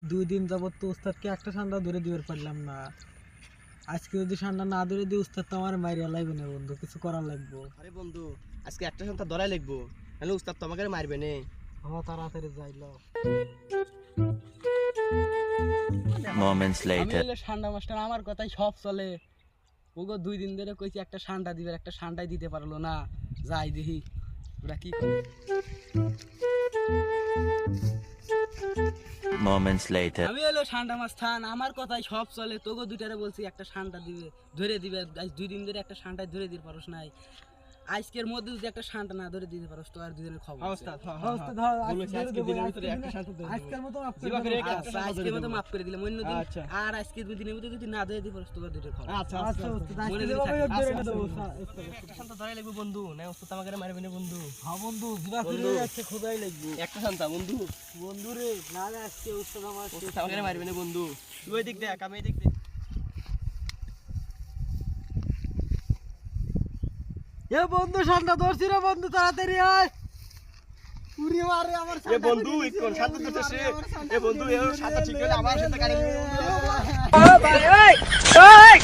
দুই দিন যাবত তো উস্তাদকে একটা ঠান্ডা ধরে দিতে পারলাম না। আজকে যদি ঠান্ডা না ধরে দিই উস্তাদ তো আমার মাইরিয়া লাগবে না বন্ধু, কিছু করার লাগবো। আরে বন্ধু আজকে একটা সন্ধ্যা ধরাই লাগবো, নাহলে উস্তাদ তো আমাকে মারবে নে। হ্যাঁ তাড়াতাড়ি যাইল। Moments আমি later. হলো ঠান্ডা মাস্টার, আমার কথাই সব চলে। ওগো 2 দিন ধরে কইছি একটা ঠান্ডা দিবে, একটা ঠান্ডাই দিতে পারলো না। যাই দেখি ওরা কি করে। Moments later. আমি হলো ঠান্ডা মাস্টার, আমার কথাই সব চলে। তোগো দুইটারে বলছি একটা ঠান্ডা দিবে, ধরে দিবে। আজ 2 দিন ধরে একটা ঠান্ডা ধরে দিতে পারোস নাই। আজকের মধ্যে যদি একটা ঠান্ডা না ধরে দিতে পারোস তো আর 2 দিনের খবর আছে। আজকের মতো মাফ করে দিলাম। আচ্ছা, আজকের মতো মাফ করে দিলাম। অন্য দিন আর আজকের দিনের মধ্যে যদি না ধরে দিতে পারোস তো আর 2 দিনের খবর। আচ্ছা আচ্ছা মনে দিলে একটা সন্ধ্যা ধরাই লাগবো বন্ধু, না উস্তাদ আমাকে মারবে না বন্ধু। হ্যাঁ বন্ধু, জিবা ফিরে যাচ্ছে, খোদাই লাগবে। একটা সন্ধ্যা বন্ধু, বন্ধু রে, নালে আজকে উস্তাদ আমার উস্তাদ আমাকে মারবে না বন্ধু। তুই ওই দিক দেখ, আমি এই দিক দেখ। এ বন্ধু ঠান্ডা ধরছি রে বন্ধু, তাড়াতাড়ি আয়। উড়ি মারে আমার এ বন্ধু কোন শান্ত দিতেছে? এ বন্ধু এ শান্ত ঠিক হলে আমার সাথে গাড়ি নিয়ে ভাই ওই ওই